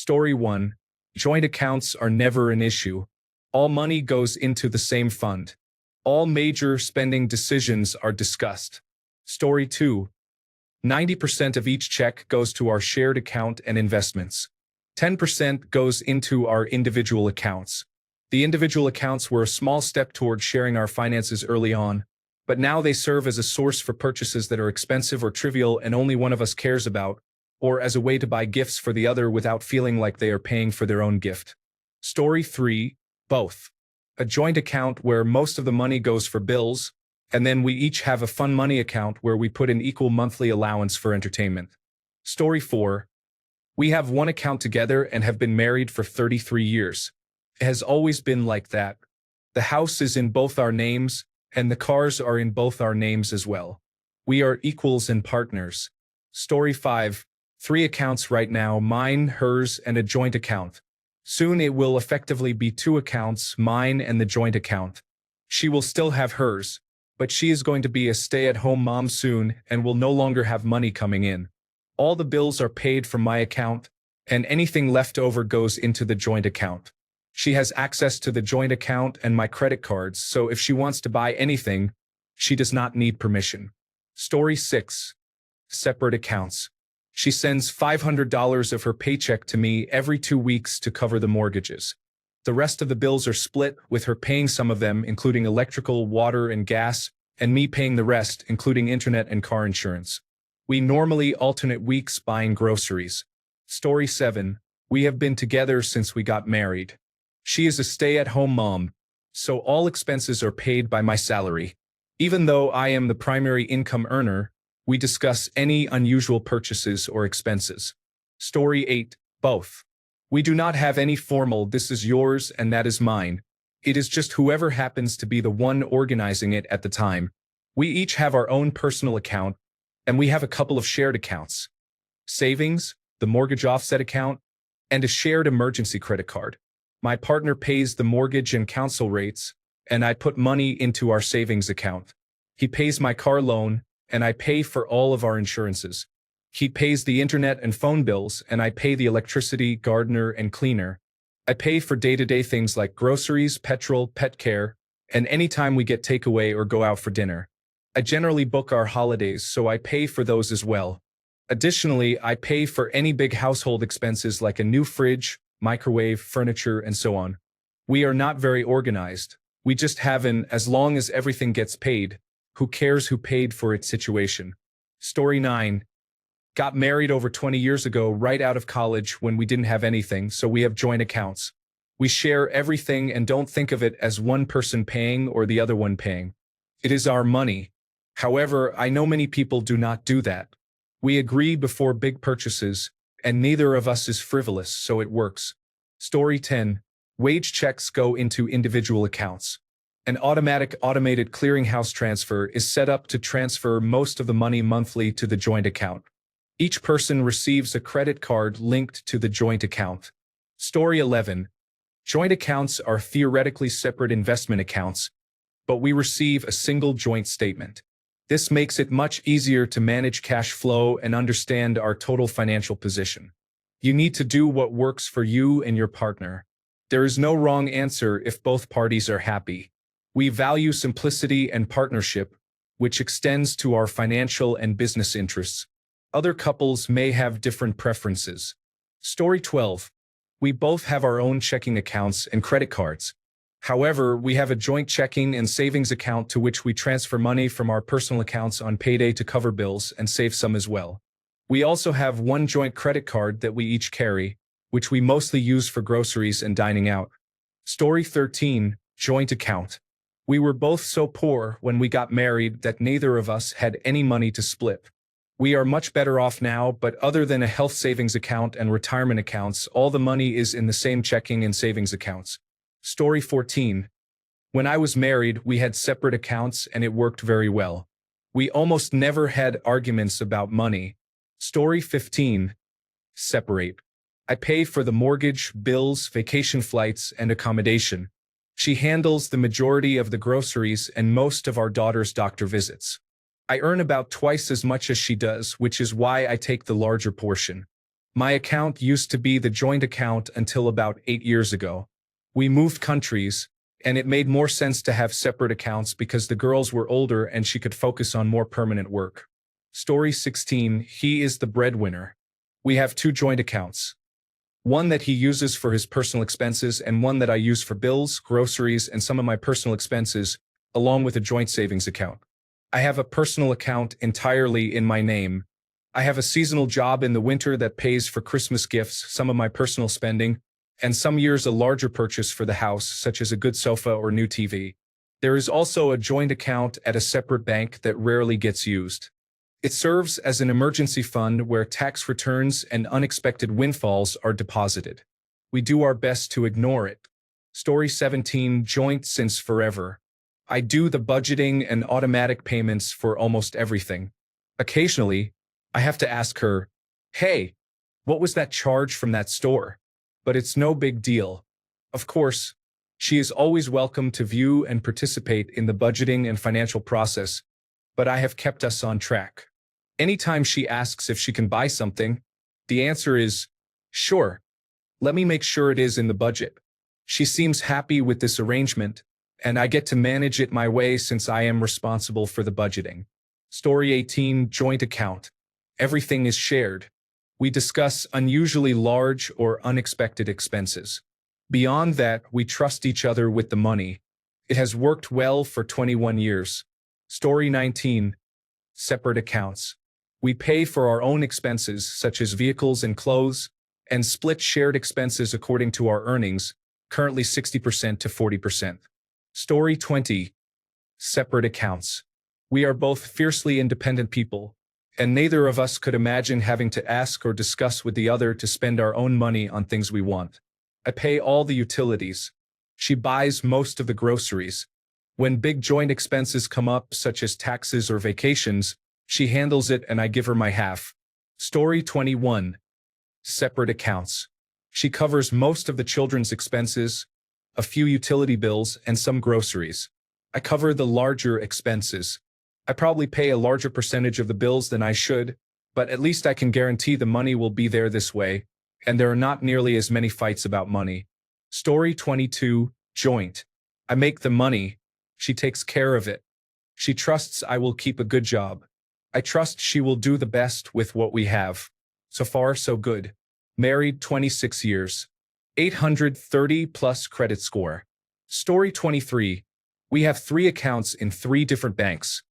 Story 1. Joint accounts are never an issue. All money goes into the same fund. All major spending decisions are discussed. Story 2. 90% of each check goes to our shared account and investments. 10% goes into our individual accounts. The individual accounts were a small step toward sharing our finances early on, but now they serve as a source for purchases that are expensive or trivial and only one of us cares about, or as a way to buy gifts for the other without feeling like they are paying for their own gift. Story 3. Both. A joint account where most of the money goes for bills, and then we each have a fun money account where we put an equal monthly allowance for entertainment. Story 4. We have one account together and have been married for 33 years. It has always been like that. The house is in both our names, and the cars are in both our names as well. We are equals and partners. Story 5. 3 accounts right now, mine, hers, and a joint account. Soon it will effectively be 2 accounts, mine and the joint account. She will still have hers, but she is going to be a stay-at-home mom soon and will no longer have money coming in. All the bills are paid from my account, and anything left over goes into the joint account. She has access to the joint account and my credit cards, so if she wants to buy anything, she does not need permission. Story 6. Separate accounts. She sends $500 of her paycheck to me every 2 weeks to cover the mortgages. The rest of the bills are split, with her paying some of them, including electrical, water, and gas, and me paying the rest, including internet and car insurance. We normally alternate weeks buying groceries. Story 7. We have been together since we got married. She is a stay-at-home mom, so all expenses are paid by my salary. Even though I am the primary income earner, we discuss any unusual purchases or expenses. Story 8. Both. We do not have any formal "this is yours and that is mine." It is just whoever happens to be the one organizing it at the time. We each have our own personal account, and we have a couple of shared accounts. Savings, the mortgage offset account, and a shared emergency credit card. My partner pays the mortgage and council rates, and I put money into our savings account. He pays my car loan, and I pay for all of our insurances. He pays the internet and phone bills, and I pay the electricity, gardener, and cleaner. I pay for day-to-day things like groceries, petrol, pet care, and any time we get takeaway or go out for dinner. I generally book our holidays, so I pay for those as well. Additionally, I pay for any big household expenses like a new fridge, microwave, furniture, and so on. We are not very organized. We just have an "as long as everything gets paid, who cares who paid for it" situation. Story 9. Got married over 20 years ago, right out of college when we didn't have anything, so we have joint accounts. We share everything and don't think of it as one person paying or the other one paying. It is our money. However, I know many people do not do that. We agree before big purchases, and neither of us is frivolous, so it works. Story 10. Wage checks go into individual accounts. An automatic automated clearinghouse transfer is set up to transfer most of the money monthly to the joint account. Each person receives a credit card linked to the joint account. Story 11. Joint accounts are theoretically separate investment accounts, but we receive a single joint statement. This makes it much easier to manage cash flow and understand our total financial position. You need to do what works for you and your partner. There is no wrong answer if both parties are happy. We value simplicity and partnership, which extends to our financial and business interests. Other couples may have different preferences. Story 12. We both have our own checking accounts and credit cards. However, we have a joint checking and savings account to which we transfer money from our personal accounts on payday to cover bills and save some as well. We also have one joint credit card that we each carry, which we mostly use for groceries and dining out. Story 13. Joint account. We were both so poor when we got married that neither of us had any money to split. We are much better off now, but other than a health savings account and retirement accounts, all the money is in the same checking and savings accounts. Story 14. When I was married, we had separate accounts and it worked very well. We almost never had arguments about money. Story 15. Separate. I pay for the mortgage, bills, vacation flights, and accommodation. She handles the majority of the groceries and most of our daughter's doctor visits. I earn about twice as much as she does, which is why I take the larger portion. My account used to be the joint account until about 8 years ago. We moved countries, and it made more sense to have separate accounts because the girls were older and she could focus on more permanent work. Story 16. He is the breadwinner. We have two joint accounts. One that he uses for his personal expenses and one that I use for bills, groceries, and some of my personal expenses, along with a joint savings account. I have a personal account entirely in my name. I have a seasonal job in the winter that pays for Christmas gifts, some of my personal spending, and some years a larger purchase for the house, such as a good sofa or new TV. There is also a joint account at a separate bank that rarely gets used. It serves as an emergency fund where tax returns and unexpected windfalls are deposited. We do our best to ignore it. Story 17. Joint since forever. I do the budgeting and automatic payments for almost everything. Occasionally, I have to ask her, "Hey, what was that charge from that store?" But it's no big deal. Of course, she is always welcome to view and participate in the budgeting and financial process, but I have kept us on track. Anytime she asks if she can buy something, the answer is, "Sure. Let me make sure it is in the budget." She seems happy with this arrangement, and I get to manage it my way since I am responsible for the budgeting. Story 18. Joint account. Everything is shared. We discuss unusually large or unexpected expenses. Beyond that, we trust each other with the money. It has worked well for 21 years. Story 19. Separate accounts. We pay for our own expenses, such as vehicles and clothes, and split shared expenses according to our earnings, currently 60% to 40%. Story 20. Separate accounts. We are both fiercely independent people, and neither of us could imagine having to ask or discuss with the other to spend our own money on things we want. I pay all the utilities. She buys most of the groceries. When big joint expenses come up, such as taxes or vacations, she handles it and I give her my half. Story 21. Separate accounts. She covers most of the children's expenses, a few utility bills, and some groceries. I cover the larger expenses. I probably pay a larger percentage of the bills than I should, but at least I can guarantee the money will be there this way, and there are not nearly as many fights about money. Story 22. Joint. I make the money. She takes care of it. She trusts I will keep a good job. I trust she will do the best with what we have. So far, so good. Married 26 years. 830 plus credit score. Story 23. We have 3 accounts in 3 different banks.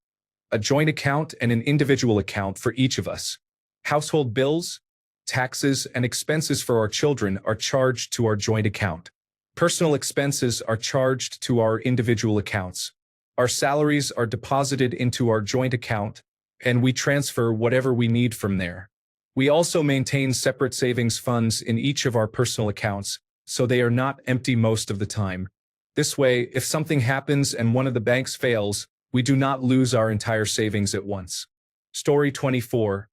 A joint account and an individual account for each of us. Household bills, taxes, and expenses for our children are charged to our joint account. Personal expenses are charged to our individual accounts. Our salaries are deposited into our joint account, and we transfer whatever we need from there. We also maintain separate savings funds in each of our personal accounts, so they are not empty most of the time. This way, if something happens and one of the banks fails, we do not lose our entire savings at once. Story 24.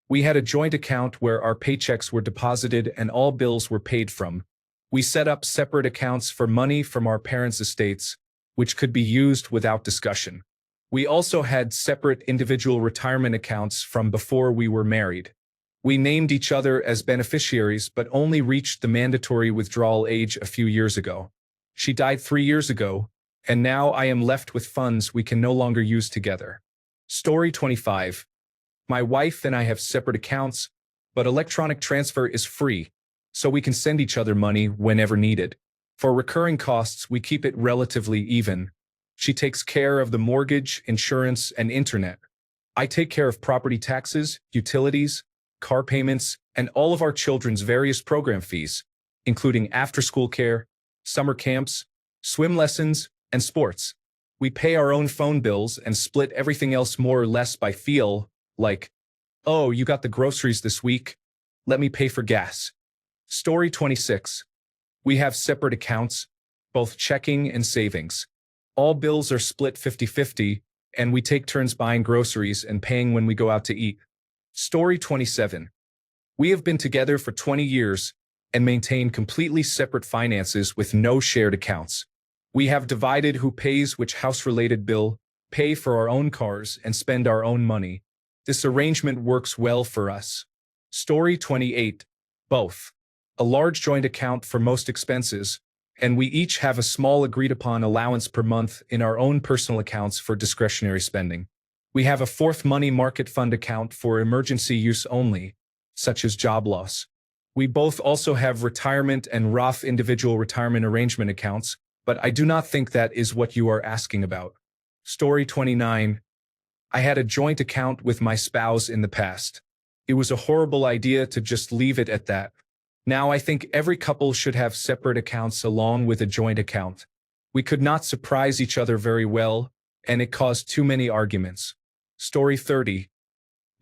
We had a joint account where our paychecks were deposited and all bills were paid from. We set up separate accounts for money from our parents' estates, which could be used without discussion. We also had separate individual retirement accounts from before we were married. We named each other as beneficiaries but only reached the mandatory withdrawal age a few years ago. She died 3 years ago, and now I am left with funds we can no longer use together. Story 25. My wife and I have separate accounts, but electronic transfer is free, so we can send each other money whenever needed. For recurring costs, we keep it relatively even. She takes care of the mortgage, insurance, and internet. I take care of property taxes, utilities, car payments, and all of our children's various program fees, including after-school care, summer camps, swim lessons, and sports. We pay our own phone bills and split everything else more or less by feel, like, "Oh, you got the groceries this week? Let me pay for gas." Story 26. We have separate accounts, both checking and savings. All bills are split 50-50, and we take turns buying groceries and paying when we go out to eat. Story 27. We have been together for 20 years and maintain completely separate finances with no shared accounts. We have divided who pays which house-related bill, pay for our own cars, and spend our own money. This arrangement works well for us. Story 28. Both. A large joint account for most expenses, and we each have a small agreed-upon allowance per month in our own personal accounts for discretionary spending. We have a fourth money market fund account for emergency use only, such as job loss. We both also have retirement and Roth individual retirement arrangement accounts, but I do not think that is what you are asking about. Story 29. I had a joint account with my spouse in the past. It was a horrible idea to just leave it at that. Now I think every couple should have separate accounts along with a joint account. We could not surprise each other very well, and it caused too many arguments. Story 30.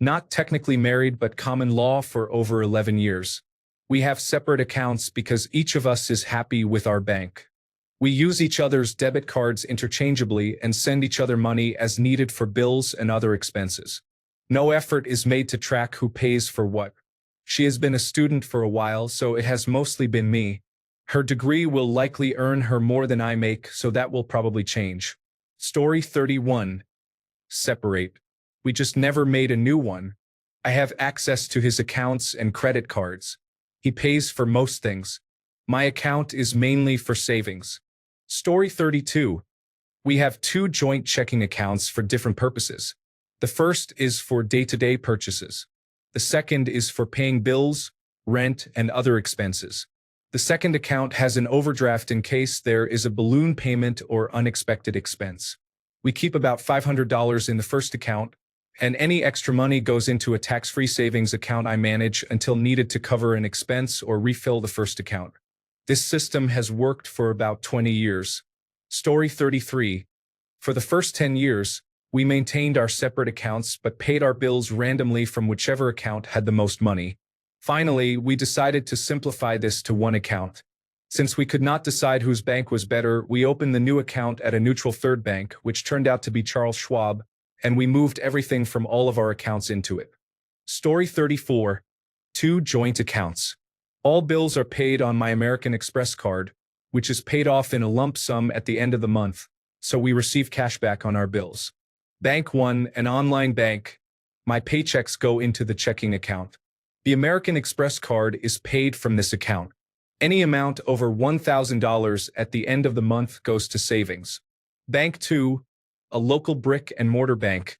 Not technically married but common law for over 11 years. We have separate accounts because each of us is happy with our bank. We use each other's debit cards interchangeably and send each other money as needed for bills and other expenses. No effort is made to track who pays for what. She has been a student for a while, so it has mostly been me. Her degree will likely earn her more than I make, so that will probably change. Story 31. Separate. We just never made a new one. I have access to his accounts and credit cards. He pays for most things. My account is mainly for savings. Story 32. We have two joint checking accounts for different purposes. The first is for day-to-day purchases. The second is for paying bills, rent, and other expenses. The second account has an overdraft in case there is a balloon payment or unexpected expense. We keep about $500 in the first account, and any extra money goes into a tax-free savings account I manage until needed to cover an expense or refill the first account. This system has worked for about 20 years. Story 33. For the first 10 years, we maintained our separate accounts but paid our bills randomly from whichever account had the most money. Finally, we decided to simplify this to one account. Since we could not decide whose bank was better, we opened the new account at a neutral third bank, which turned out to be Charles Schwab, and we moved everything from all of our accounts into it. Story 34. Two joint accounts. All bills are paid on my American Express card, which is paid off in a lump sum at the end of the month, so we receive cash back on our bills. Bank One, an online bank. My paychecks go into the checking account. The American Express card is paid from this account. Any amount over $1,000 at the end of the month goes to savings. Bank Two, a local brick and mortar bank.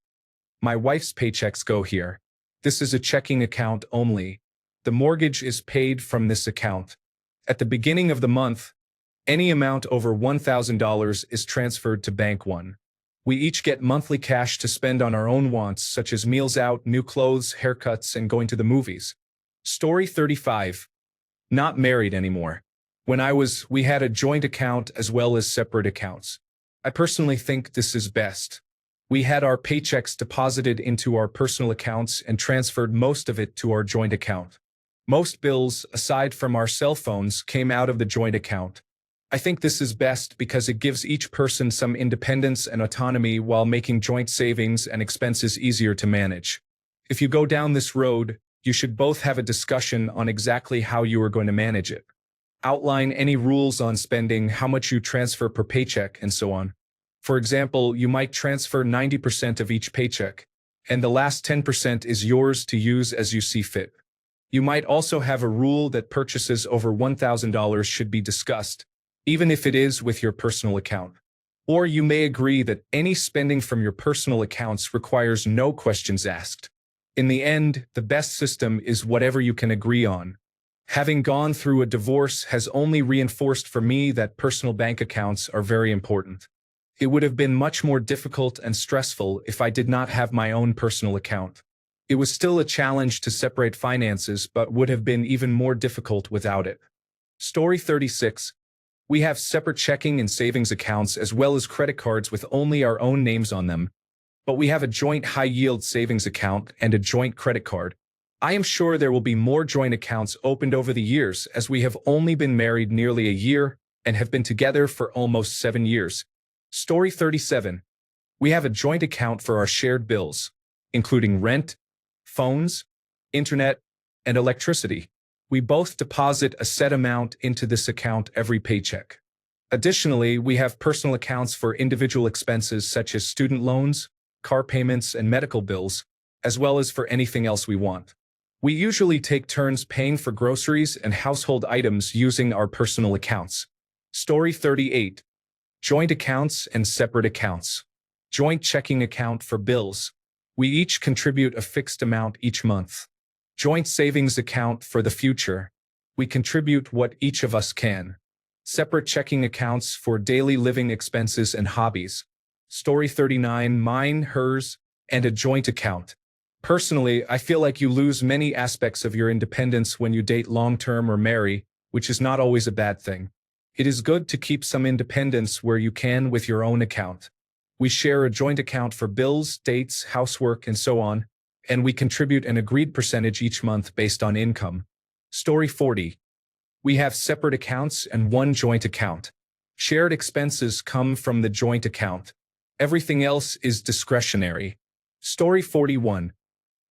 My wife's paychecks go here. This is a checking account only. The mortgage is paid from this account. At the beginning of the month, any amount over $1,000 is transferred to Bank One. We each get monthly cash to spend on our own wants, such as meals out, new clothes, haircuts, and going to the movies. Story 35. Not married anymore. We had a joint account as well as separate accounts. I personally think this is best. We had our paychecks deposited into our personal accounts and transferred most of it to our joint account. Most bills, aside from our cell phones, came out of the joint account. I think this is best because it gives each person some independence and autonomy while making joint savings and expenses easier to manage. If you go down this road, you should both have a discussion on exactly how you are going to manage it. Outline any rules on spending, how much you transfer per paycheck, and so on. For example, you might transfer 90% of each paycheck, and the last 10% is yours to use as you see fit. You might also have a rule that purchases over $1,000 should be discussed, even if it is with your personal account. Or you may agree that any spending from your personal accounts requires no questions asked. In the end, the best system is whatever you can agree on. Having gone through a divorce has only reinforced for me that personal bank accounts are very important. It would have been much more difficult and stressful if I did not have my own personal account. It was still a challenge to separate finances, but would have been even more difficult without it. Story 36. We have separate checking and savings accounts as well as credit cards with only our own names on them, but we have a joint high-yield savings account and a joint credit card. I am sure there will be more joint accounts opened over the years as we have only been married nearly a year and have been together for almost 7 years. Story 37. We have a joint account for our shared bills, including rent, phones, internet, and electricity. We both deposit a set amount into this account every paycheck. Additionally, we have personal accounts for individual expenses such as student loans, car payments, and medical bills, as well as for anything else we want. We usually take turns paying for groceries and household items using our personal accounts. Story 38. Joint accounts and separate accounts. Joint checking account for bills. We each contribute a fixed amount each month. Joint savings account for the future. We contribute what each of us can. Separate checking accounts for daily living expenses and hobbies. Story 39. Mine, hers, and a joint account. Personally, I feel like you lose many aspects of your independence when you date long-term or marry, which is not always a bad thing. It is good to keep some independence where you can with your own account. We share a joint account for bills, dates, housework, and so on, and we contribute an agreed percentage each month based on income. Story 40. We have separate accounts and one joint account. Shared expenses come from the joint account. Everything else is discretionary. Story 41.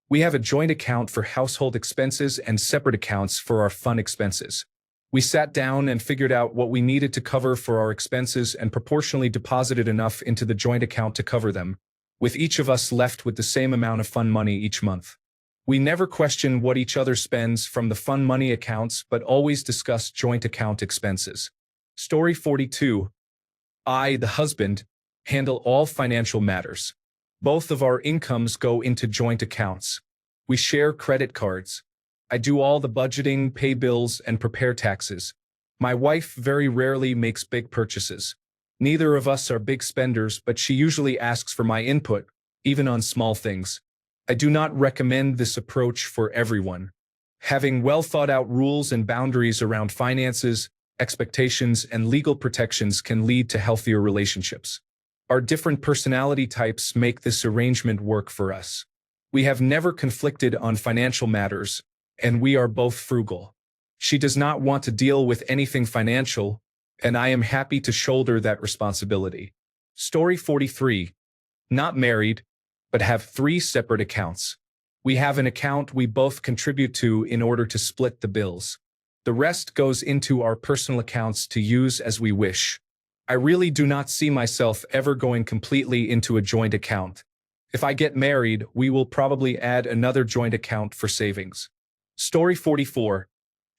We have a joint account for household expenses and separate accounts for our fun expenses. We sat down and figured out what we needed to cover for our expenses and proportionally deposited enough into the joint account to cover them, with each of us left with the same amount of fun money each month. We never question what each other spends from the fun money accounts, but always discuss joint account expenses. Story 42. I, the husband, handle all financial matters. Both of our incomes go into joint accounts. We share credit cards. I do all the budgeting, pay bills, and prepare taxes. My wife very rarely makes big purchases. Neither of us are big spenders, but she usually asks for my input, even on small things. I do not recommend this approach for everyone. Having well-thought-out rules and boundaries around finances, expectations, and legal protections can lead to healthier relationships. Our different personality types make this arrangement work for us. We have never conflicted on financial matters, and we are both frugal. She does not want to deal with anything financial, and I am happy to shoulder that responsibility. Story 43. Not married, but have 3 separate accounts. We have an account we both contribute to in order to split the bills. The rest goes into our personal accounts to use as we wish. I really do not see myself ever going completely into a joint account. If I get married, we will probably add another joint account for savings. Story 44.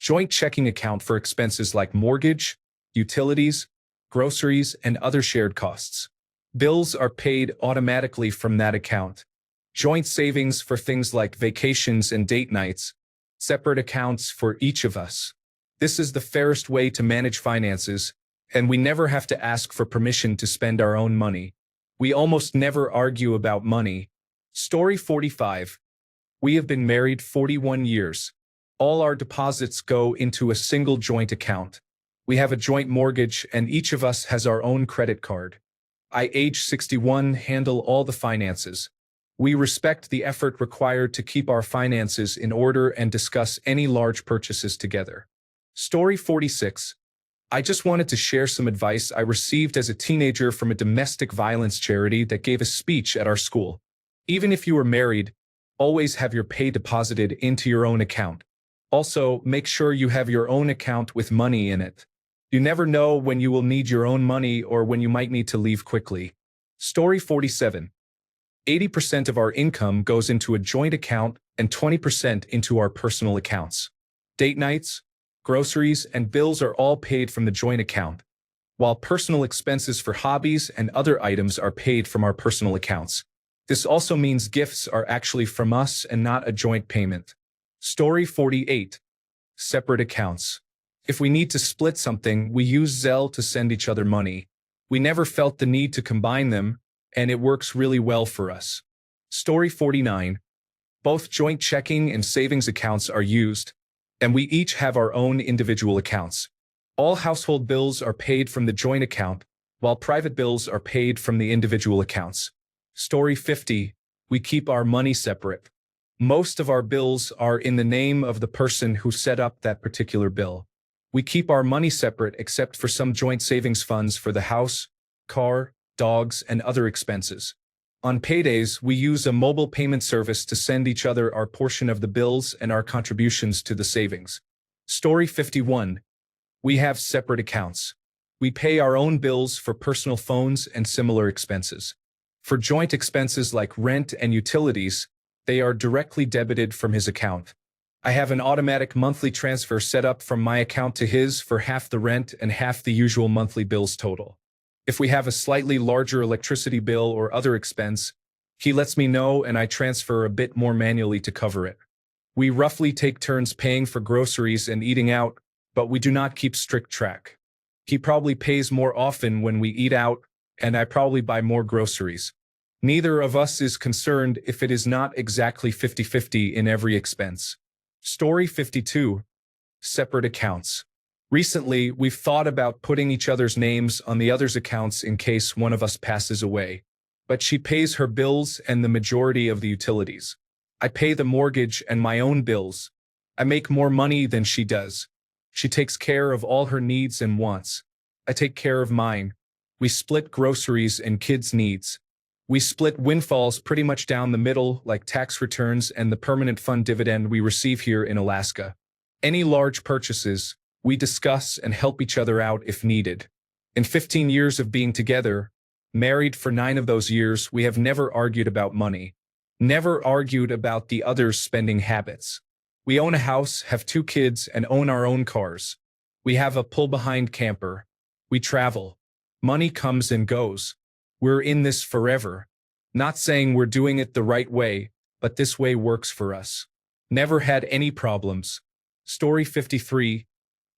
Joint checking account for expenses like mortgage, utilities, groceries, and other shared costs. Bills are paid automatically from that account. Joint savings for things like vacations and date nights. Separate accounts for each of us. This is the fairest way to manage finances, and we never have to ask for permission to spend our own money. We almost never argue about money. Story 45. We have been married 41 years. All our deposits go into a single joint account. We have a joint mortgage, and each of us has our own credit card. I, age 61, handle all the finances. We respect the effort required to keep our finances in order and discuss any large purchases together. Story 46. I just wanted to share some advice I received as a teenager from a domestic violence charity that gave a speech at our school. Even if you are married, always have your pay deposited into your own account. Also, make sure you have your own account with money in it. You never know when you will need your own money or when you might need to leave quickly. Story 47. 80% of our income goes into a joint account and 20% into our personal accounts. Date nights, groceries, and bills are all paid from the joint account, while personal expenses for hobbies and other items are paid from our personal accounts. This also means gifts are actually from us and not a joint payment. Story 48. Separate accounts. If we need to split something, we use Zelle to send each other money. We never felt the need to combine them, and it works really well for us. Story 49. Both joint checking and savings accounts are used, and we each have our own individual accounts. All household bills are paid from the joint account, while private bills are paid from the individual accounts. Story 50. We keep our money separate. Most of our bills are in the name of the person who set up that particular bill. We keep our money separate except for some joint savings funds for the house, car, dogs, and other expenses. On paydays, we use a mobile payment service to send each other our portion of the bills and our contributions to the savings. Story 51. We have separate accounts. We pay our own bills for personal phones and similar expenses. For joint expenses like rent and utilities, they are directly debited from his account. I have an automatic monthly transfer set up from my account to his for half the rent and half the usual monthly bills total. If we have a slightly larger electricity bill or other expense, he lets me know and I transfer a bit more manually to cover it. We roughly take turns paying for groceries and eating out, but we do not keep strict track. He probably pays more often when we eat out, and I probably buy more groceries. Neither of us is concerned if it is not exactly 50-50 in every expense. Story 52. Separate accounts. Recently, we've thought about putting each other's names on the other's accounts in case one of us passes away. But she pays her bills and the majority of the utilities. I pay the mortgage and my own bills. I make more money than she does. She takes care of all her needs and wants. I take care of mine. We split groceries and kids' needs. We split windfalls pretty much down the middle, like tax returns and the permanent fund dividend we receive here in Alaska. Any large purchases, we discuss and help each other out if needed. In 15 years of being together, married for 9 of those years, we have never argued about money. Never argued about the other's spending habits. We own a house, have 2 kids, and own our own cars. We have a pull-behind camper. We travel. Money comes and goes. We're in this forever. Not saying we're doing it the right way, but this way works for us. Never had any problems. Story 53.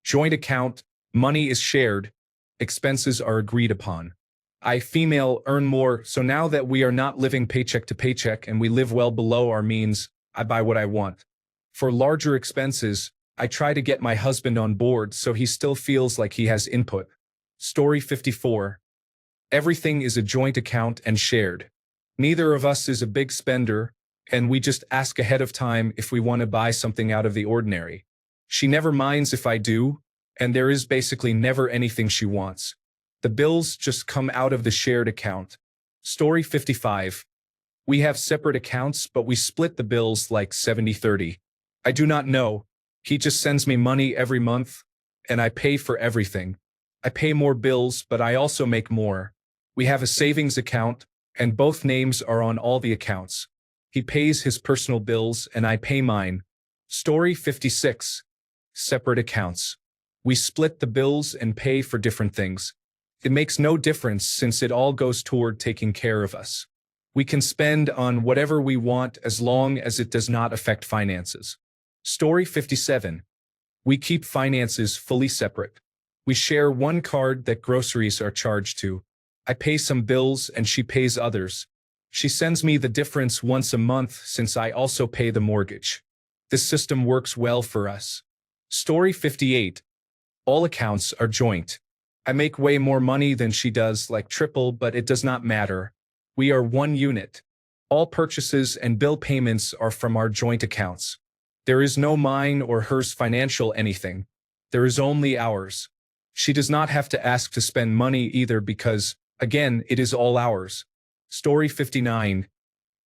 Joint account. Money is shared. Expenses are agreed upon. I, female, earn more, so now that we are not living paycheck to paycheck and we live well below our means, I buy what I want. For larger expenses, I try to get my husband on board so he still feels like he has input. Story 54. Everything is a joint account and shared. Neither of us is a big spender, and we just ask ahead of time if we want to buy something out of the ordinary. She never minds if I do, and there is basically never anything she wants. The bills just come out of the shared account. Story 55. We have separate accounts, but we split the bills like 70-30. I do not know. He just sends me money every month, and I pay for everything. I pay more bills, but I also make more. We have a savings account, and both names are on all the accounts. He pays his personal bills, and I pay mine. Story 56. Separate accounts. We split the bills and pay for different things. It makes no difference since it all goes toward taking care of us. We can spend on whatever we want as long as it does not affect finances. Story 57. We keep finances fully separate. We share one card that groceries are charged to. I pay some bills and she pays others. She sends me the difference once a month since I also pay the mortgage. This system works well for us. Story 58. All accounts are joint. I make way more money than she does, like triple, but it does not matter. We are one unit. All purchases and bill payments are from our joint accounts. There is no mine or hers financial anything. There is only ours. She does not have to ask to spend money either because, again, it is all ours. Story 59.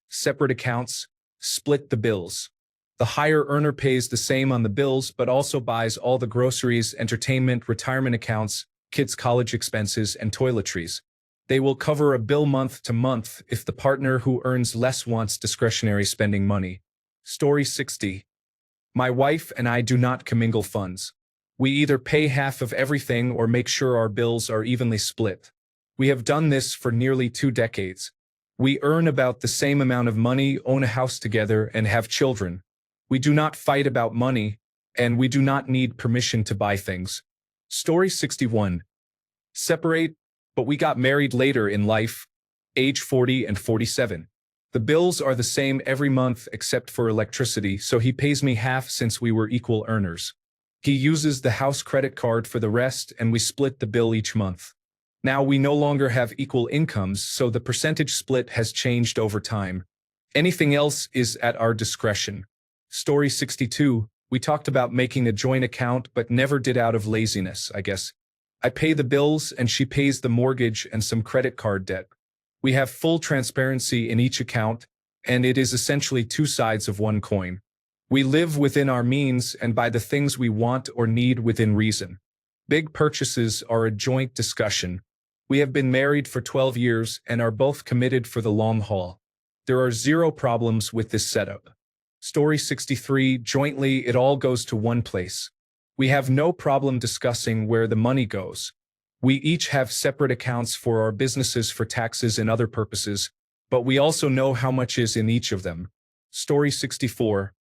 Separate accounts. Split the bills. The higher earner pays the same on the bills but also buys all the groceries, entertainment, retirement accounts, kids' college expenses, and toiletries. They will cover a bill month to month if the partner who earns less wants discretionary spending money. Story 60. My wife and I do not commingle funds. We either pay half of everything or make sure our bills are evenly split. We have done this for nearly 2 decades. We earn about the same amount of money, own a house together, and have children. We do not fight about money, and we do not need permission to buy things. Story 61. Separate, but we got married later in life, age 40 and 47. The bills are the same every month except for electricity, so he pays me half since we were equal earners. He uses the house credit card for the rest, and we split the bill each month. Now we no longer have equal incomes, so the percentage split has changed over time. Anything else is at our discretion. Story 62. We talked about making a joint account, but never did out of laziness, I guess. I pay the bills and she pays the mortgage and some credit card debt. We have full transparency in each account, and it is essentially 2 sides of one coin. We live within our means and buy the things we want or need within reason. Big purchases are a joint discussion. We have been married for 12 years and are both committed for the long haul. There are 0 problems with this setup. Story 63, jointly, it all goes to one place. We have no problem discussing where the money goes. We each have separate accounts for our businesses for taxes and other purposes, but we also know how much is in each of them. Story 64.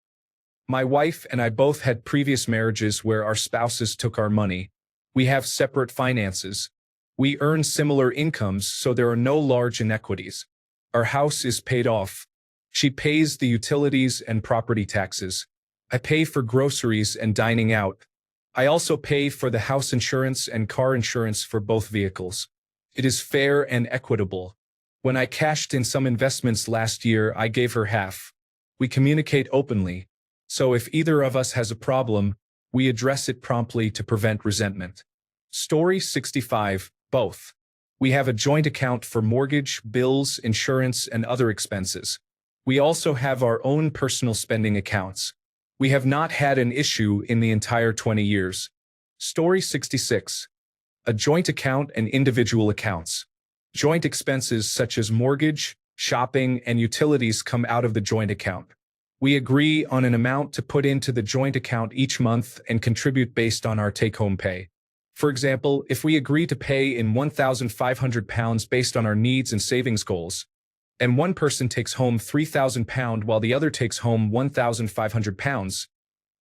My wife and I both had previous marriages where our spouses took our money. We have separate finances. We earn similar incomes, so there are no large inequities. Our house is paid off. She pays the utilities and property taxes. I pay for groceries and dining out. I also pay for the house insurance and car insurance for both vehicles. It is fair and equitable. When I cashed in some investments last year, I gave her half. We communicate openly, so if either of us has a problem, we address it promptly to prevent resentment. Story 65, both. We have a joint account for mortgage, bills, insurance, and other expenses. We also have our own personal spending accounts. We have not had an issue in the entire 20 years. Story 66. A joint account and individual accounts. Joint expenses such as mortgage, shopping, and utilities come out of the joint account. We agree on an amount to put into the joint account each month and contribute based on our take-home pay. For example, if we agree to pay in £1,500 based on our needs and savings goals, and one person takes home £3,000 while the other takes home £1,500,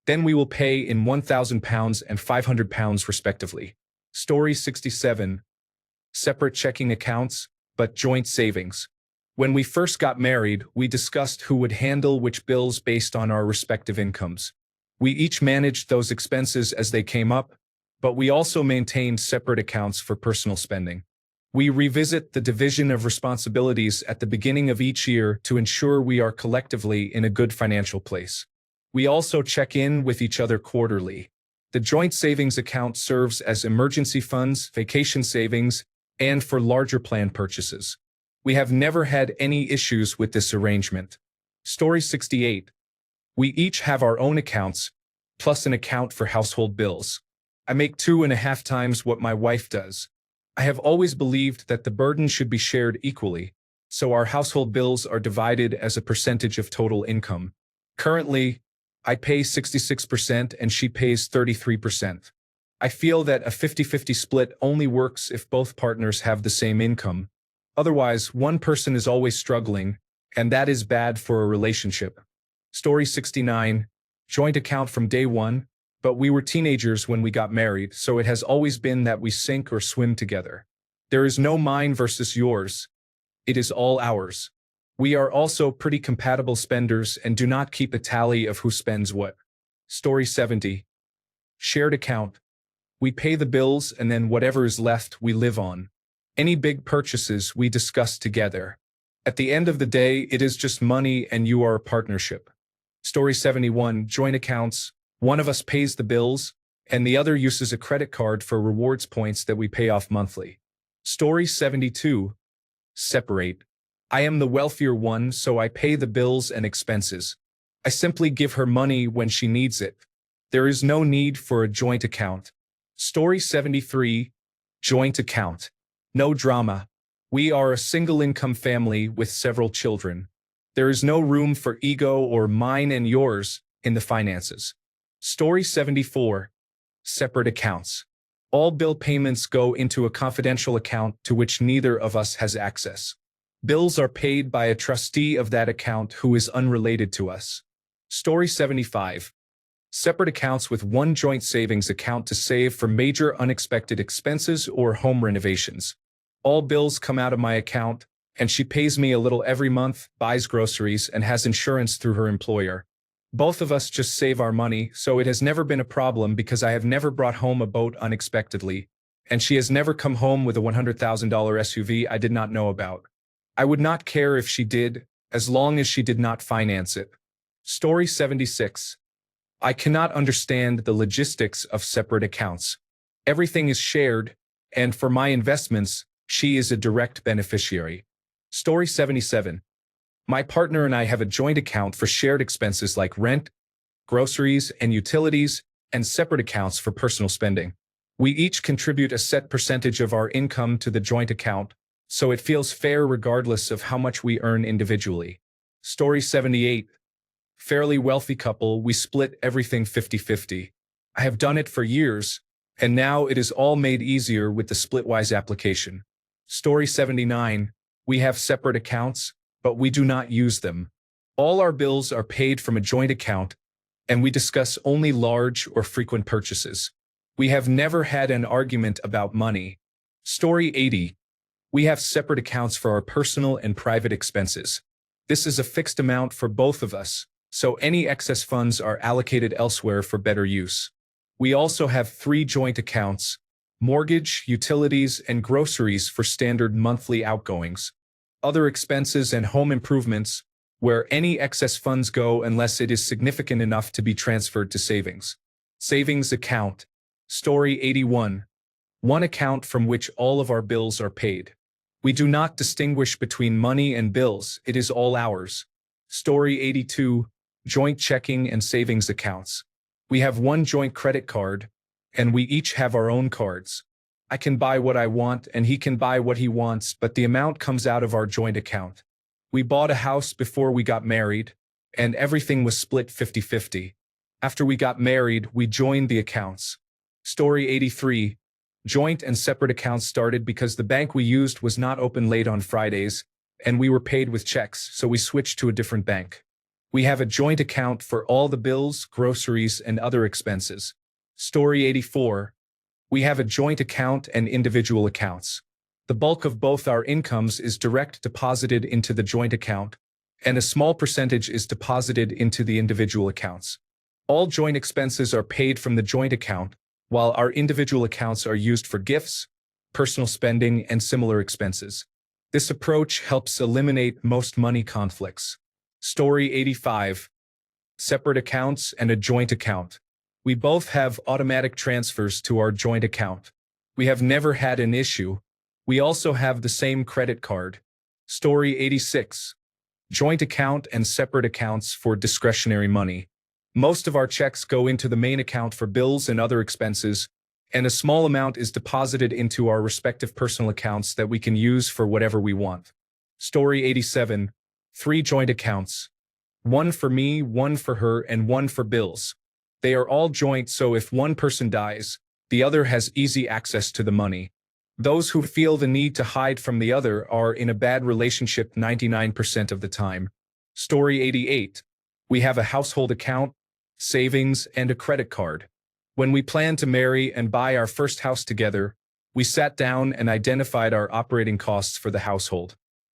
then we will pay in £1,000 and £500 respectively. Story 67. Separate checking accounts, but joint savings. When we first got married, we discussed who would handle which bills based on our respective incomes. We each managed those expenses as they came up, but we also maintained separate accounts for personal spending. We revisit the division of responsibilities at the beginning of each year to ensure we are collectively in a good financial place. We also check in with each other quarterly. The joint savings account serves as emergency funds, vacation savings, and for larger plan purchases. We have never had any issues with this arrangement. Story 68. We each have our own accounts, plus an account for household bills. I make 2.5 times what my wife does. I have always believed that the burden should be shared equally, so our household bills are divided as a percentage of total income. Currently, I pay 66% and she pays 33%. I feel that a 50-50 split only works if both partners have the same income. Otherwise, one person is always struggling, and that is bad for a relationship. Story 69. Joint account from day one, but we were teenagers when we got married, so it has always been that we sink or swim together. There is no mine versus yours. It is all ours. We are also pretty compatible spenders and do not keep a tally of who spends what. Story 70. Shared account. We pay the bills and then whatever is left we live on. Any big purchases we discuss together. At the end of the day, it is just money and you are a partnership. Story 71. Joint accounts. One of us pays the bills, and the other uses a credit card for rewards points that we pay off monthly. Story 72. Separate. I am the wealthier one, so I pay the bills and expenses. I simply give her money when she needs it. There is no need for a joint account. Story 73. Joint account. No drama. We are a single-income family with several children. There is no room for ego or mine and yours in the finances. Story 74. Separate accounts. All bill payments go into a confidential account to which neither of us has access. Bills are paid by a trustee of that account who is unrelated to us. Story 75. Separate accounts with one joint savings account to save for major unexpected expenses or home renovations. All bills come out of my account, and she pays me a little every month, buys groceries, and has insurance through her employer. Both of us just save our money, so it has never been a problem because I have never brought home a boat unexpectedly, and she has never come home with a $100,000 SUV I did not know about. I would not care if she did, as long as she did not finance it. Story 76. I cannot understand the logistics of separate accounts. Everything is shared, and for my investments, she is a direct beneficiary. Story 77. My partner and I have a joint account for shared expenses like rent, groceries, and utilities, and separate accounts for personal spending. We each contribute a set percentage of our income to the joint account, so it feels fair regardless of how much we earn individually. Story 78. Fairly wealthy couple, we split everything 50-50. I have done it for years, and now it is all made easier with the Splitwise application. Story 79. We have separate accounts, but we do not use them. All our bills are paid from a joint account, and we discuss only large or frequent purchases. We have never had an argument about money. Story 80. We have separate accounts for our personal and private expenses. This is a fixed amount for both of us, so any excess funds are allocated elsewhere for better use. We also have 3 joint accounts: mortgage, utilities, and groceries for standard monthly outgoings, other expenses and home improvements, where any excess funds go unless it is significant enough to be transferred to savings. Savings account. Story 81. One account from which all of our bills are paid. We do not distinguish between money and bills, it is all ours. Story 82. Joint checking and savings accounts. We have one joint credit card, and we each have our own cards. I can buy what I want and he can buy what he wants, but the amount comes out of our joint account. We bought a house before we got married, and everything was split 50-50. After we got married, we joined the accounts. Story 83. Joint and separate accounts started because the bank we used was not open late on Fridays, and we were paid with checks, so we switched to a different bank. We have a joint account for all the bills, groceries, and other expenses. Story 84. We have a joint account and individual accounts. The bulk of both our incomes is direct deposited into the joint account, and a small percentage is deposited into the individual accounts. All joint expenses are paid from the joint account, while our individual accounts are used for gifts, personal spending, and similar expenses. This approach helps eliminate most money conflicts. Story 85. Separate accounts and a joint account. We both have automatic transfers to our joint account. We have never had an issue. We also have the same credit card. Story 86. Joint account and separate accounts for discretionary money. Most of our checks go into the main account for bills and other expenses, and a small amount is deposited into our respective personal accounts that we can use for whatever we want. Story 87. 3 joint accounts. One for me, one for her, and one for bills. They are all joint, so if one person dies, the other has easy access to the money. Those who feel the need to hide from the other are in a bad relationship 99% of the time. Story 88. We have a household account, savings, and a credit card. When we planned to marry and buy our first house together, we sat down and identified our operating costs for the household.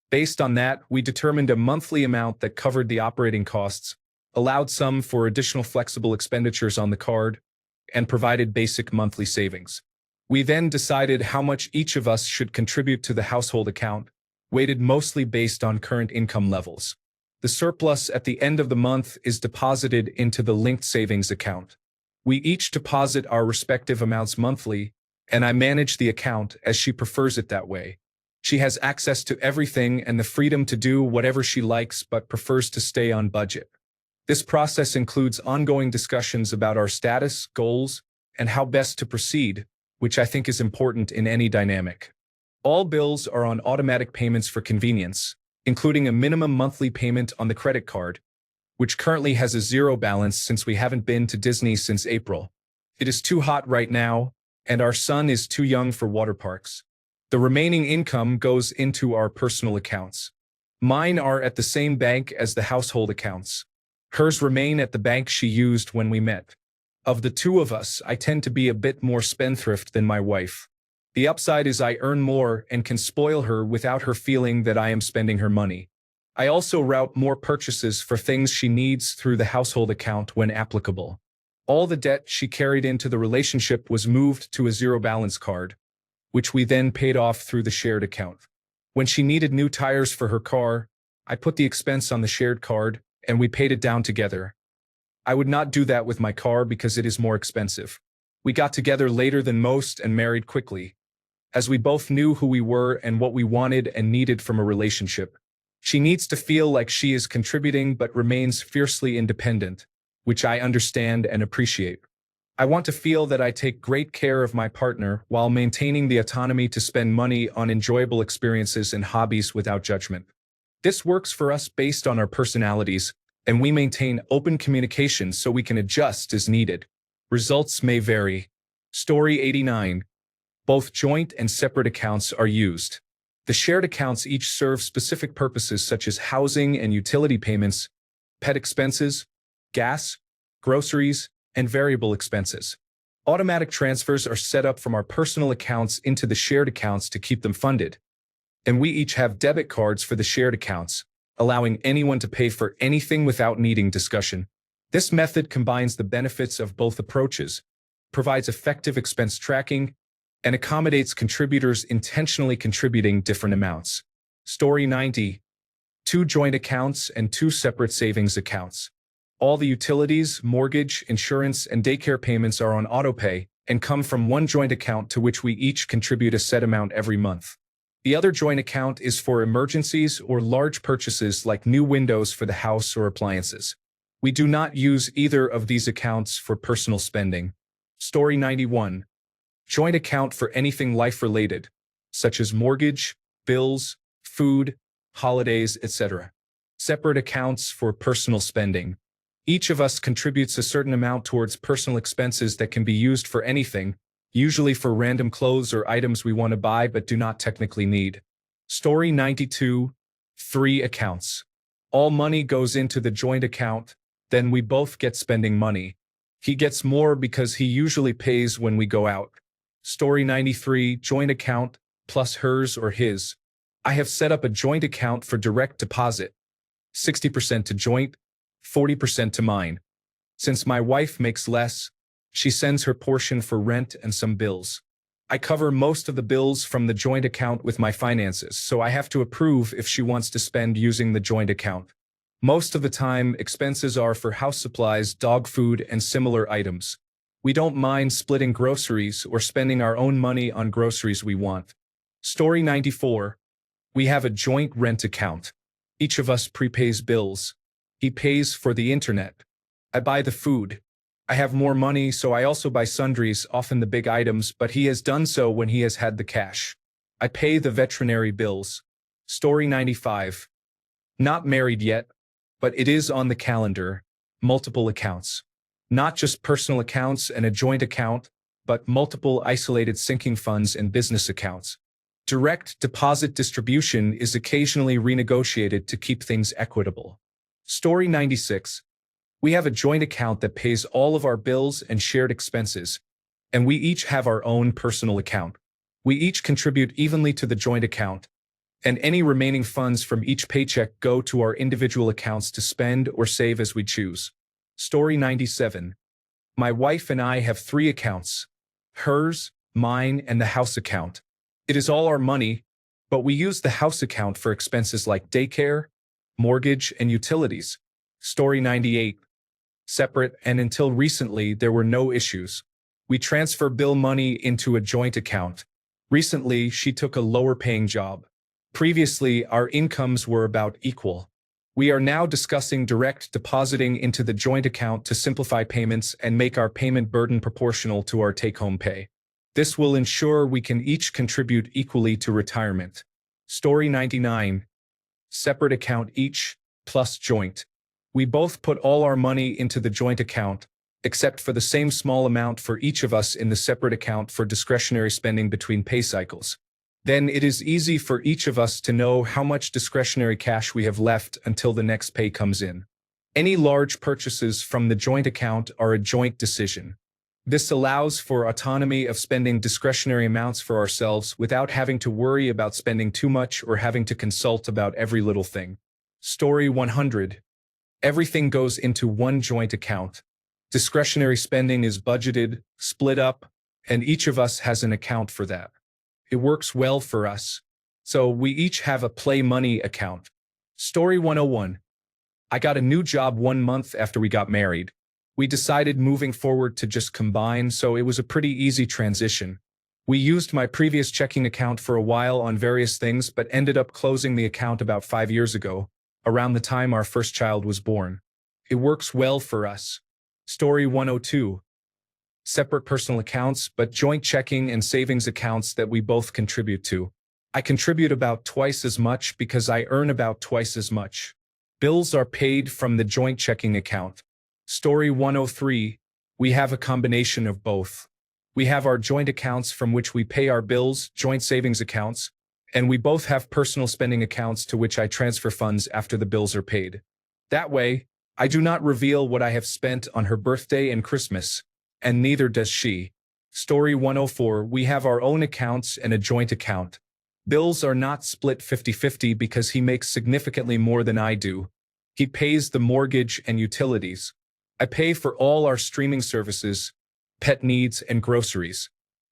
Based on that, we determined a monthly amount that covered the operating costs, allowed some for additional flexible expenditures on the card, and provided basic monthly savings. We then decided how much each of us should contribute to the household account, weighted mostly based on current income levels. The surplus at the end of the month is deposited into the linked savings account. We each deposit our respective amounts monthly, and I manage the account as she prefers it that way. She has access to everything and the freedom to do whatever she likes but prefers to stay on budget. This process includes ongoing discussions about our status, goals, and how best to proceed, which I think is important in any dynamic. All bills are on automatic payments for convenience, including a minimum monthly payment on the credit card, which currently has a 0 balance since we haven't been to Disney since April. It is too hot right now, and our son is too young for water parks. The remaining income goes into our personal accounts. Mine are at the same bank as the household accounts. Hers remain at the bank she used when we met. Of the two of us, I tend to be a bit more spendthrift than my wife. The upside is I earn more and can spoil her without her feeling that I am spending her money. I also route more purchases for things she needs through the household account when applicable. All the debt she carried into the relationship was moved to a 0 balance card, which we then paid off through the shared account. When she needed new tires for her car, I put the expense on the shared card, and we paid it down together. I would not do that with my car because it is more expensive. We got together later than most and married quickly, as we both knew who we were and what we wanted and needed from a relationship. She needs to feel like she is contributing but remains fiercely independent, which I understand and appreciate. I want to feel that I take great care of my partner while maintaining the autonomy to spend money on enjoyable experiences and hobbies without judgment. This works for us based on our personalities, and we maintain open communication so we can adjust as needed. Results may vary. Story 89. Both joint and separate accounts are used. The shared accounts each serve specific purposes such as housing and utility payments, pet expenses, gas, groceries, and variable expenses. Automatic transfers are set up from our personal accounts into the shared accounts to keep them funded. And we each have debit cards for the shared accounts, allowing anyone to pay for anything without needing discussion. This method combines the benefits of both approaches, provides effective expense tracking, and accommodates contributors intentionally contributing different amounts. Story 90. 2 joint accounts and 2 separate savings accounts. All the utilities, mortgage, insurance, and daycare payments are on autopay and come from one joint account to which we each contribute a set amount every month. The other joint account is for emergencies or large purchases like new windows for the house or appliances. We do not use either of these accounts for personal spending. Story 91. Joint account for anything life-related, such as mortgage, bills, food, holidays, etc. Separate accounts for personal spending. Each of us contributes a certain amount towards personal expenses that can be used for anything, usually for random clothes or items we want to buy but do not technically need. Story 92. 3 accounts. All money goes into the joint account, then we both get spending money. He gets more because he usually pays when we go out. Story 93. Joint account, plus hers or his. I have set up a joint account for direct deposit. 60% to joint, 40% to mine. Since my wife makes less, she sends her portion for rent and some bills. I cover most of the bills from the joint account with my finances, so I have to approve if she wants to spend using the joint account. Most of the time, expenses are for house supplies, dog food, and similar items. We don't mind splitting groceries or spending our own money on groceries we want. Story 94. We have a joint rent account. Each of us prepays bills. He pays for the internet. I buy the food. I have more money, so I also buy sundries, often the big items, but he has done so when he has had the cash. I pay the veterinary bills. Story 95. Not married yet, but it is on the calendar. Multiple accounts. Not just personal accounts and a joint account, but multiple isolated sinking funds and business accounts. Direct deposit distribution is occasionally renegotiated to keep things equitable. Story 96. We have a joint account that pays all of our bills and shared expenses, and we each have our own personal account. We each contribute evenly to the joint account, and any remaining funds from each paycheck go to our individual accounts to spend or save as we choose. Story 97. My wife and I have 3 accounts. Hers, mine, and the house account. It is all our money, but we use the house account for expenses like daycare, mortgage, and utilities. Story 98. Separate, and until recently, there were no issues. We transfer bill money into a joint account. Recently, she took a lower-paying job. Previously, our incomes were about equal. We are now discussing direct depositing into the joint account to simplify payments and make our payment burden proportional to our take-home pay. This will ensure we can each contribute equally to retirement. Story 99. Separate account each, plus joint. We both put all our money into the joint account, except for the same small amount for each of us in the separate account for discretionary spending between pay cycles. Then it is easy for each of us to know how much discretionary cash we have left until the next pay comes in. Any large purchases from the joint account are a joint decision. This allows for autonomy of spending discretionary amounts for ourselves without having to worry about spending too much or having to consult about every little thing. Story 100. Everything goes into one joint account. Discretionary spending is budgeted, split up, and each of us has an account for that. It works well for us. So we each have a play money account. Story 101. I got a new job 1 month after we got married. We decided moving forward to just combine, so it was a pretty easy transition. We used my previous checking account for a while on various things, but ended up closing the account about 5 years ago, around the time our first child was born. It works well for us. Story 102. Separate personal accounts, but joint checking and savings accounts that we both contribute to. I contribute about twice as much because I earn about twice as much. Bills are paid from the joint checking account. Story 103. We have a combination of both. We have our joint accounts from which we pay our bills, joint savings accounts, and we both have personal spending accounts to which I transfer funds after the bills are paid. That way, I do not reveal what I have spent on her birthday and Christmas, and neither does she. Story 104. We have our own accounts and a joint account. Bills are not split 50-50 because he makes significantly more than I do. He pays the mortgage and utilities. I pay for all our streaming services, pet needs, and groceries.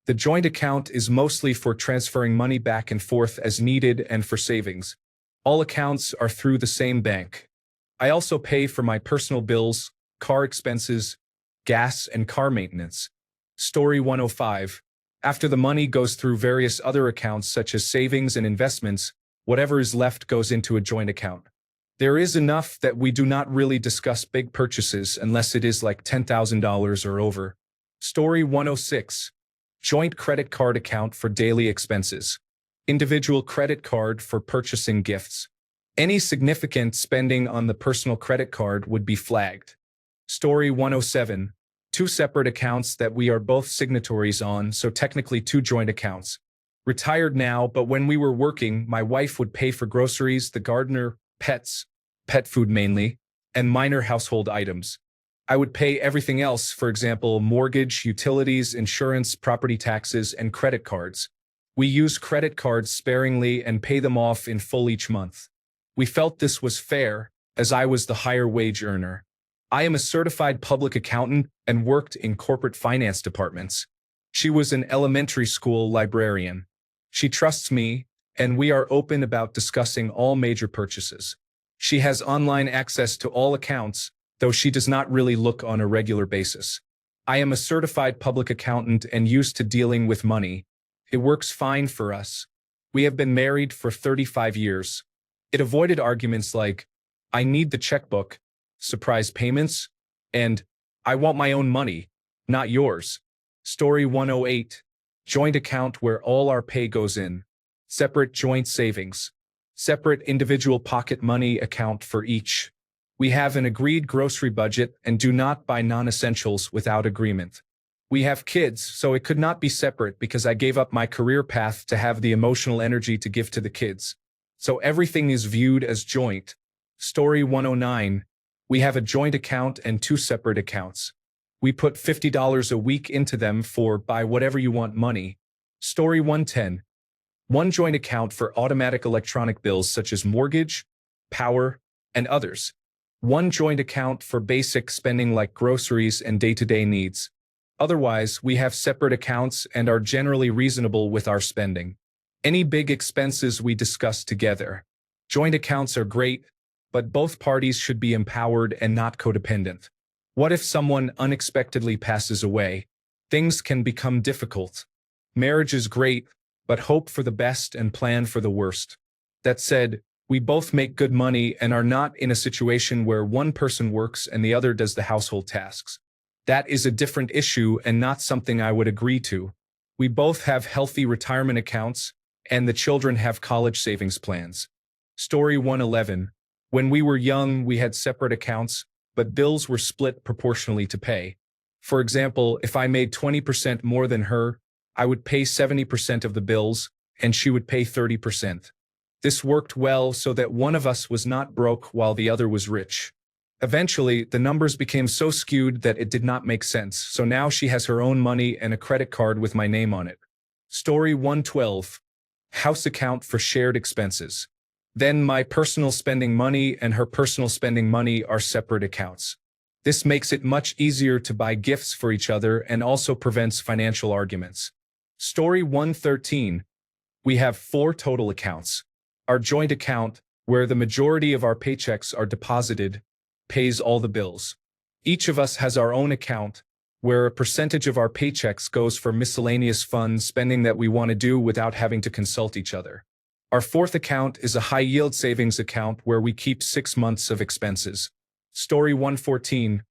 The joint account is mostly for transferring money back and forth as needed and for savings. All accounts are through the same bank. I also pay for my personal bills, car expenses, gas, and car maintenance. Story 105. After the money goes through various other accounts such as savings and investments, whatever is left goes into a joint account. There is enough that we do not really discuss big purchases unless it is like $10,000 or over. Story 106. Joint credit card account for daily expenses. Individual credit card for purchasing gifts. Any significant spending on the personal credit card would be flagged. Story 107. Two separate accounts that we are both signatories on, so technically two joint accounts. Retired now, but when we were working, my wife would pay for groceries, the gardener, pets, pet food mainly, and minor household items. I would pay everything else, for example, mortgage, utilities, insurance, property taxes, and credit cards. We use credit cards sparingly and pay them off in full each month. We felt this was fair, as I was the higher wage earner. I am a certified public accountant and worked in corporate finance departments. She was an elementary school librarian. She trusts me, and we are open about discussing all major purchases. She has online access to all accounts, though she does not really look on a regular basis. I am a certified public accountant and used to dealing with money. It works fine for us. We have been married for 35 years. It avoided arguments like, I need the checkbook, surprise payments, and I want my own money, not yours. Story 108. Joint account where all our pay goes in. Separate joint savings. Separate individual pocket money account for each. We have an agreed grocery budget and do not buy non-essentials without agreement. We have kids, so it could not be separate because I gave up my career path to have the emotional energy to give to the kids. So everything is viewed as joint. Story 109. We have a joint account and two separate accounts. We put $50 a week into them for buy whatever you want money. Story 110. One joint account for automatic electronic bills such as mortgage, power, and others. One joint account for basic spending like groceries and day-to-day needs. Otherwise, we have separate accounts and are generally reasonable with our spending. Any big expenses we discuss together. Joint accounts are great, but both parties should be empowered and not codependent. What if someone unexpectedly passes away? Things can become difficult. Marriage is great, but hope for the best and plan for the worst. That said, we both make good money and are not in a situation where one person works and the other does the household tasks. That is a different issue and not something I would agree to. We both have healthy retirement accounts, and the children have college savings plans. Story 111. When we were young, we had separate accounts, but bills were split proportionally to pay. For example, if I made 20% more than her, I would pay 70% of the bills, and she would pay 30%. This worked well so that one of us was not broke while the other was rich. Eventually, the numbers became so skewed that it did not make sense, so now she has her own money and a credit card with my name on it. Story 112. House account for shared expenses. Then my personal spending money and her personal spending money are separate accounts. This makes it much easier to buy gifts for each other and also prevents financial arguments. Story 113. We have 4 total accounts. Our joint account, where the majority of our paychecks are deposited, pays all the bills. Each of us has our own account, where a percentage of our paychecks goes for miscellaneous fund spending that we want to do without having to consult each other. Our 4th account is a high-yield savings account where we keep 6 months of expenses. Story 114.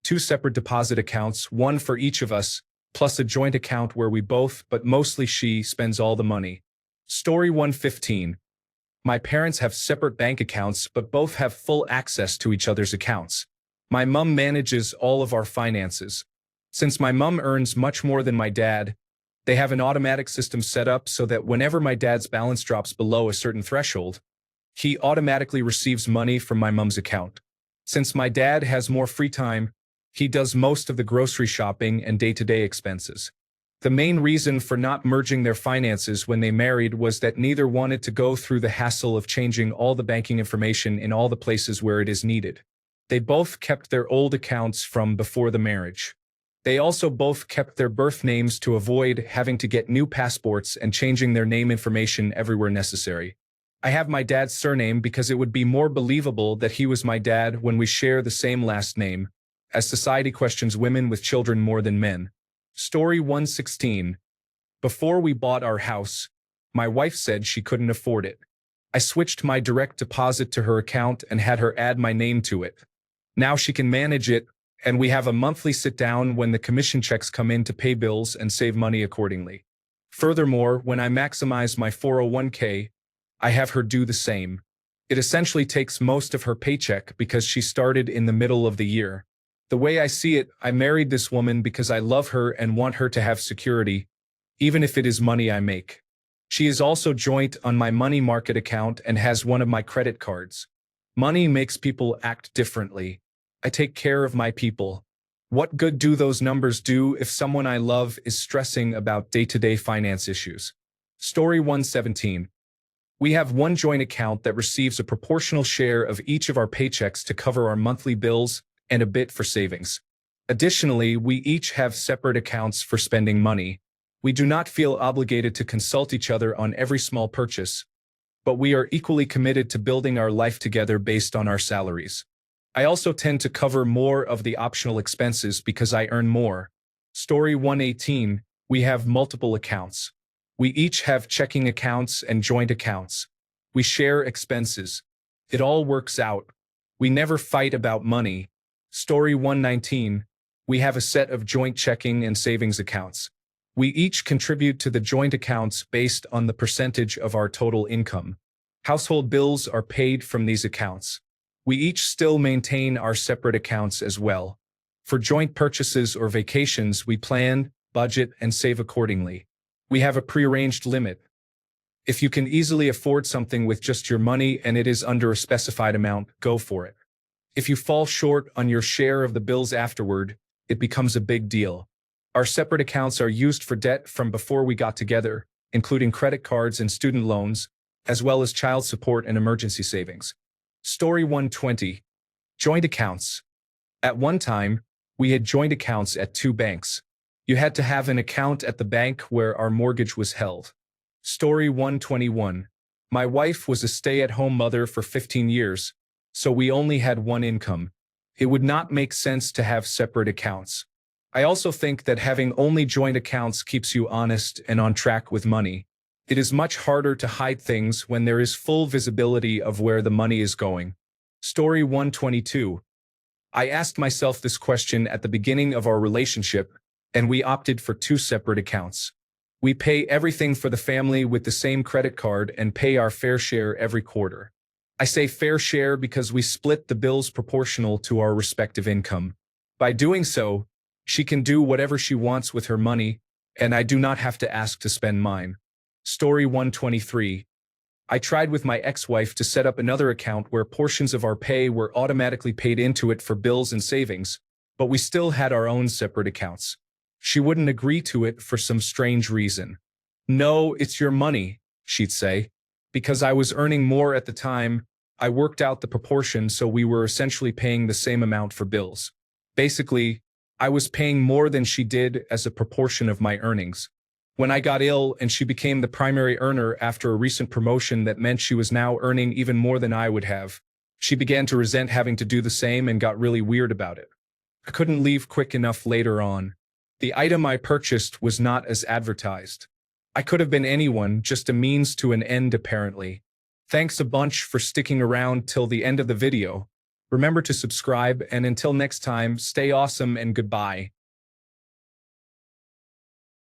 2 separate deposit accounts, one for each of us, plus a joint account where we both, but mostly she, spends all the money. Story 115. My parents have separate bank accounts, but both have full access to each other's accounts. My mom manages all of our finances. Since my mom earns much more than my dad, they have an automatic system set up so that whenever my dad's balance drops below a certain threshold, he automatically receives money from my mom's account. Since my dad has more free time, he does most of the grocery shopping and day-to-day expenses. The main reason for not merging their finances when they married was that neither wanted to go through the hassle of changing all the banking information in all the places where it is needed. They both kept their old accounts from before the marriage. They also both kept their birth names to avoid having to get new passports and changing their name information everywhere necessary. I have my dad's surname because it would be more believable that he was my dad when we share the same last name, as society questions women with children more than men. Story 116. Before we bought our house, my wife said she couldn't afford it. I switched my direct deposit to her account and had her add my name to it. Now she can manage it, and we have a monthly sit-down when the commission checks come in to pay bills and save money accordingly. Furthermore, when I maximize my 401k, I have her do the same. It essentially takes most of her paycheck because she started in the middle of the year. The way I see it, I married this woman because I love her and want her to have security, even if it is money I make. She is also joint on my money market account and has one of my credit cards. Money makes people act differently. I take care of my people. What good do those numbers do if someone I love is stressing about day-to-day finance issues? Story 117. We have one joint account that receives a proportional share of each of our paychecks to cover our monthly bills and a bit for savings. Additionally, we each have separate accounts for spending money. We do not feel obligated to consult each other on every small purchase, but we are equally committed to building our life together based on our salaries. I also tend to cover more of the optional expenses because I earn more. Story 118. We have multiple accounts. We each have checking accounts and joint accounts. We share expenses. It all works out. We never fight about money. Story 119. We have a set of joint checking and savings accounts. We each contribute to the joint accounts based on the percentage of our total income. Household bills are paid from these accounts. We each still maintain our separate accounts as well. For joint purchases or vacations, we plan, budget, and save accordingly. We have a prearranged limit. If you can easily afford something with just your money and it is under a specified amount, go for it. If you fall short on your share of the bills afterward, it becomes a big deal. Our separate accounts are used for debt from before we got together, including credit cards and student loans, as well as child support and emergency savings. Story 120. Joint accounts. At one time, we had joint accounts at 2 banks. You had to have an account at the bank where our mortgage was held. Story 121. My wife was a stay-at-home mother for 15 years, so we only had one income. It would not make sense to have separate accounts. I also think that having only joint accounts keeps you honest and on track with money. It is much harder to hide things when there is full visibility of where the money is going. Story 122. I asked myself this question at the beginning of our relationship, and we opted for 2 separate accounts. We pay everything for the family with the same credit card and pay our fair share every quarter. I say fair share because we split the bills proportional to our respective income. By doing so, she can do whatever she wants with her money, and I do not have to ask to spend mine. Story 123. I tried with my ex-wife to set up another account where portions of our pay were automatically paid into it for bills and savings, but we still had our own separate accounts. She wouldn't agree to it for some strange reason. No, it's your money, she'd say. Because I was earning more at the time, I worked out the proportion so we were essentially paying the same amount for bills. Basically, I was paying more than she did as a proportion of my earnings. When I got ill and she became the primary earner after a recent promotion that meant she was now earning even more than I would have, she began to resent having to do the same and got really weird about it. I couldn't leave quick enough later on. The item I purchased was not as advertised. I could have been anyone, just a means to an end apparently. Thanks a bunch for sticking around till the end of the video. Remember to subscribe, and until next time, stay awesome and goodbye.